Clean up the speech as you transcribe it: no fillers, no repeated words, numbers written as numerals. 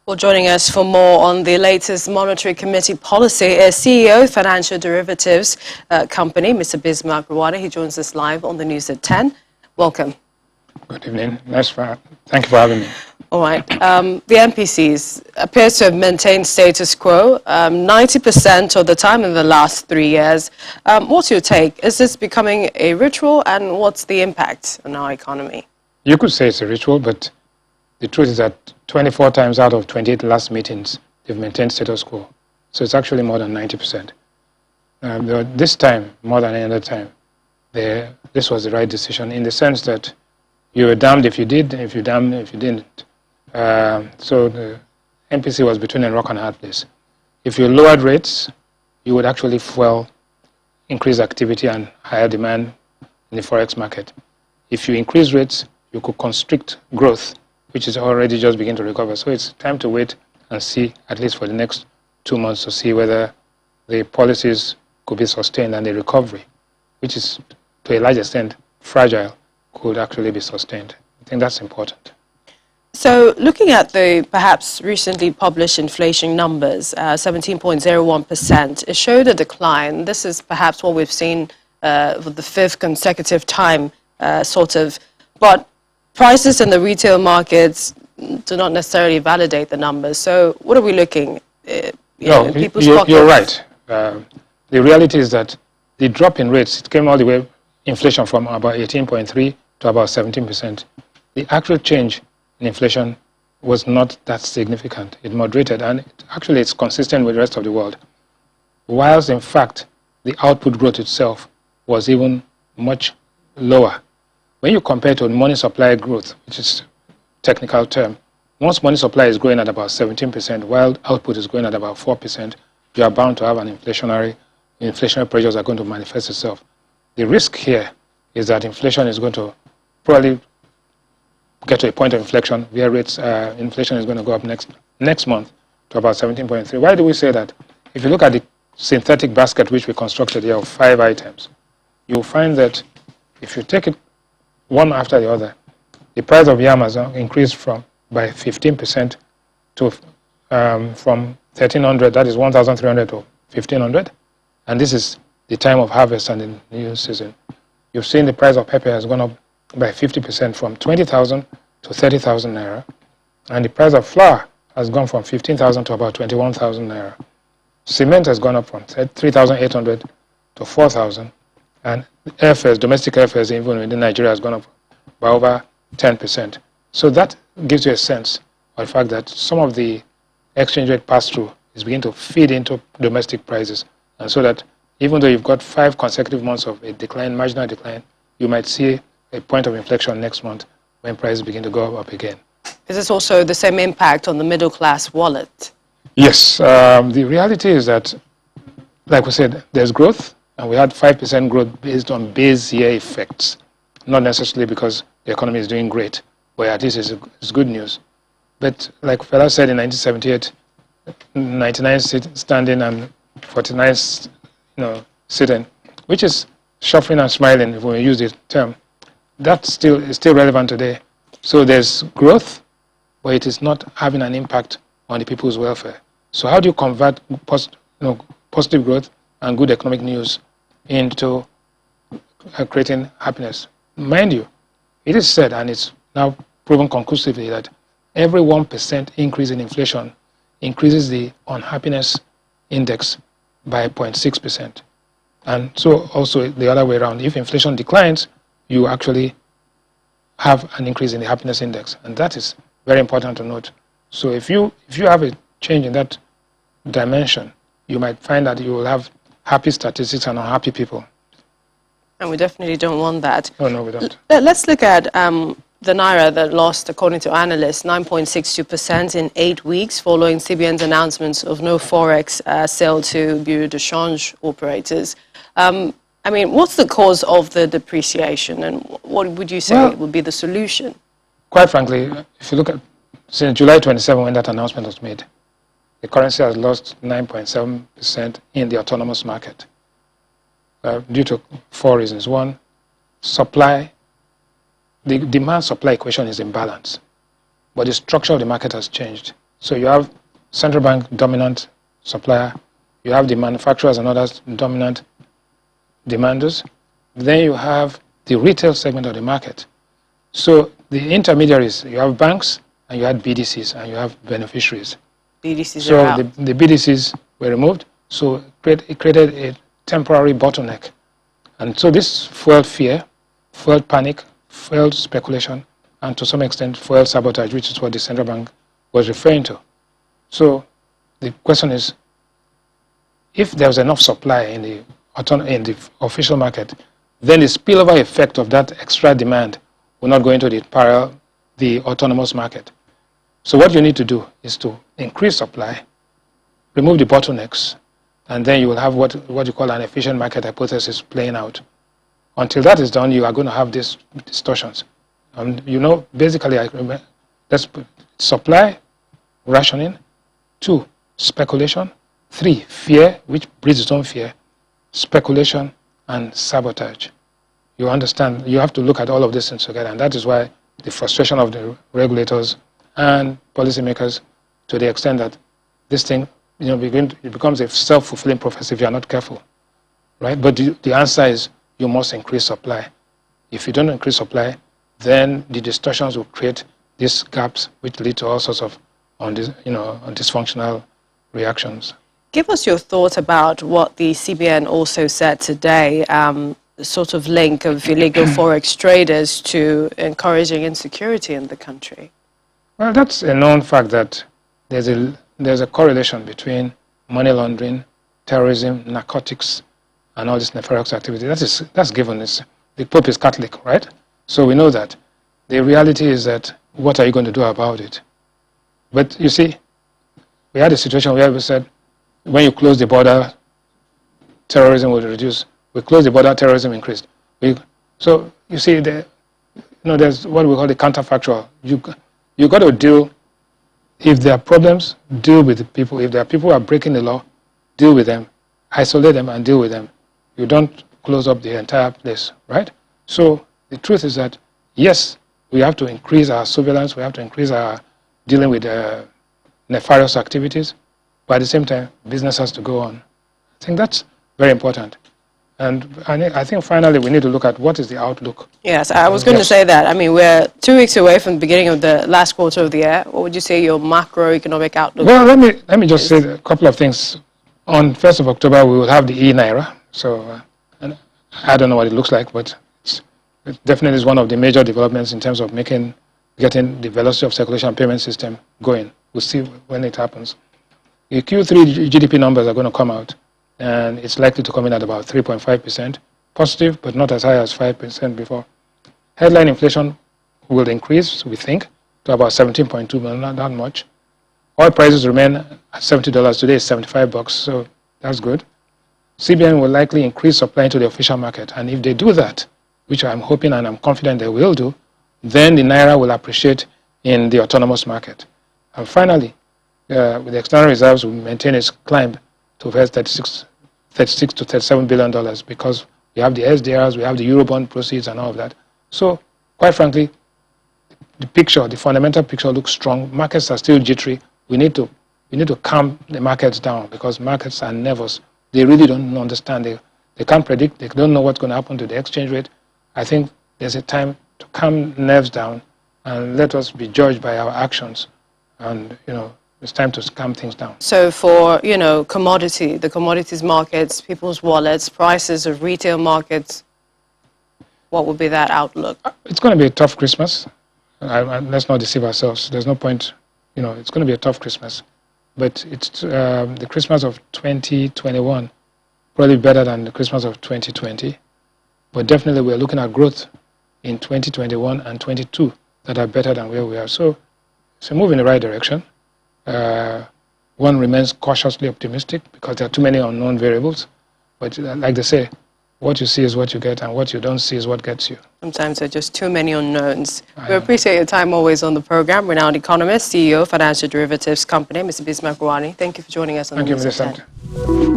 Well, joining us for more on the latest Monetary Committee policy is CEO Financial Derivatives Company, Mr. Bismarck Rawada. He joins us live on the news at 10. Welcome. Good evening. Thank you for having me. All right. The MPCs appears to have maintained status quo 90% of the time in the last 3 years. What's your take? Is this becoming a ritual, and what's the impact on our economy? You could say it's a ritual, but the truth is that 24 times out of 28 last meetings, they've maintained status quo. So it's actually more than 90%. This time, more than any other time, this was the right decision in the sense that you were damned if you did, if you damned if you didn't. So the MPC was between a rock and a hard place. If you lowered rates, you would actually fuel increased activity and higher demand in the forex market. If you increase rates, you could constrict growth, which is already just beginning to recover. So it's time to wait and see, at least for the next 2 months, to see whether the policies could be sustained and the recovery, which is to a large extent fragile, could actually be sustained. I think that's important. So looking at the perhaps recently published inflation numbers, 17.01%, it showed a decline. This is perhaps what we've seen for the 5th consecutive time, sort of. But prices in the retail markets do not necessarily validate the numbers. So what are we looking at? You're right. The reality is that the drop in rates, it came all the way, inflation from about 18.3 to about 17%. The actual change in inflation was not that significant. It moderated, and actually it's consistent with the rest of the world. Whilst, in fact, the output growth itself was even much lower. When you compare to money supply growth, which is a technical term, once money supply is growing at about 17%, while output is growing at about 4%, you are bound to have an inflationary pressures are going to manifest itself. The risk here is that inflation is going to probably get to a point of inflection where inflation is going to go up next month to about 17.3. Why do we say that? If you look at the synthetic basket which we constructed here of 5 items, you'll find that if you take it one after the other, the price of yam has increased by 15% to from 1,300, that is 1,300 to 1,500, and this is the time of harvest and the new season. You've seen the price of pepper has gone up by 50% from 20,000 to 30,000 naira, and the price of flour has gone from 15,000 to about 21,000 naira. Cement has gone up from 3,800 to 4,000, and airfares, domestic airfares, even within Nigeria, has gone up by over 10%. So that gives you a sense of the fact that some of the exchange rate pass-through is beginning to feed into domestic prices, and so that even though you've got 5 consecutive months of a decline, marginal decline, you might see a point of inflection next month when prices begin to go up again. Is this also the same impact on the middle class wallet? Yes. The reality is that, like we said, there's growth, and we had 5% growth based on base year effects, not necessarily because the economy is doing great, but at least it's good news. But like Fela said in 1978, 99 standing and 49 sitting, which is shuffling and smiling if we use the term. That is still relevant today. So there's growth, but it is not having an impact on the people's welfare. So how do you convert positive growth and good economic news into creating happiness? Mind you, it is said, and it's now proven conclusively, that every 1% increase in inflation increases the unhappiness index by 0.6%. And so also the other way around, if inflation declines, you actually have an increase in the happiness index. And that is very important to note. So if you have a change in that dimension, you might find that you will have happy statistics and unhappy people. And we definitely don't want that. Oh, no, we don't. Let's look at the Naira that lost, according to analysts, 9.62% in 8 weeks following CBN's announcements of no forex sale to Bureau de Change operators. I mean, what's the cause of the depreciation, and what would you say would be the solution? Quite frankly, if you look at since July 27, when that announcement was made, the currency has lost 9.7% in the autonomous market due to 4 reasons. One, supply. The demand-supply equation is in balance, but the structure of the market has changed. So you have central bank dominant supplier, you have the manufacturers and others dominant demanders, then you have the retail segment of the market. So the intermediaries, you have banks and you have BDCs and you have beneficiaries. BDCs so are out. the BDCs were removed, so it created a temporary bottleneck. And so this fueled fear, fueled panic, fueled speculation, and to some extent fueled sabotage, which is what the central bank was referring to. So the question is, if there's enough supply in the official market, then the spillover effect of that extra demand will not go into the autonomous market. So what you need to do is to increase supply, remove the bottlenecks, and then you will have what you call an efficient market hypothesis playing out. Until that is done, you are going to have these distortions. You know, basically, let's put supply, rationing, 2, speculation, 3, fear, which breeds its own fear, speculation, and sabotage. You understand, you have to look at all of these things together, and that is why the frustration of the regulators and policymakers, to the extent that this thing, you know, it becomes a self-fulfilling prophecy if you are not careful, right? But the answer is you must increase supply. If you don't increase supply, then the distortions will create these gaps, which lead to all sorts of dysfunctional reactions. Give us your thoughts about what the CBN also said today, the sort of link of illegal forex traders to encouraging insecurity in the country. Well, that's a known fact that there's a correlation between money laundering, terrorism, narcotics, and all this nefarious activity. That's given. The Pope is Catholic, right? So we know that. The reality is that what are you going to do about it? But you see, we had a situation where we said, when you close the border, terrorism will reduce. We close the border, terrorism increased. So you see, there's what we call the counterfactual. You got to deal. If there are problems, deal with the people. If there are people who are breaking the law, deal with them, isolate them, and deal with them. You don't close up the entire place, right? So the truth is that yes, we have to increase our surveillance. We have to increase our dealing with nefarious activities. But at the same time, business has to go on. I think that's very important. And I think finally we need to look at what is the outlook. Yes, I was going to say that. I mean, we're 2 weeks away from the beginning of the last quarter of the year. What would you say your macroeconomic outlook is? Well, let me just say a couple of things. On 1st of October, we will have the e-Naira. So and I don't know what it looks like, but it definitely is one of the major developments in terms of getting the velocity of circulation payment system going. We'll see when it happens. The Q3 GDP numbers are going to come out, and it's likely to come in at about 3.5%, positive, but not as high as 5% before. Headline inflation will increase, we think, to about 17.2 million, not that much. Oil prices remain at $70. Today it's $75, so that's good. CBN will likely increase supply into the official market, and if they do that, which I'm hoping and I'm confident they will do, then the Naira will appreciate in the autonomous market. And finally, with the external reserves will maintain its climb to $36 to $37 billion because we have the SDRs, we have the Eurobond proceeds and all of that. So, quite frankly, the fundamental picture looks strong. Markets are still jittery. We need to calm the markets down because markets are nervous. They really don't understand. They can't predict. They don't know what's going to happen to the exchange rate. I think there's a time to calm nerves down and let us be judged by our actions. And, it's time to calm things down. So for, the commodities markets, people's wallets, prices of retail markets, what would be that outlook? It's going to be a tough Christmas. Let's not deceive ourselves. There's no point, it's going to be a tough Christmas. But it's the Christmas of 2021, probably better than the Christmas of 2020. But definitely we're looking at growth in 2021 and 22 that are better than where we are. So it's a move in the right direction. One remains cautiously optimistic because there are too many unknown variables. But like they say, what you see is what you get, and what you don't see is what gets you. Sometimes there are just too many unknowns. We appreciate your time always on the program. Renowned economist, CEO, Financial Derivatives Company, Mr. Bismarck Rouhani. Thank you for joining us on the News at 10.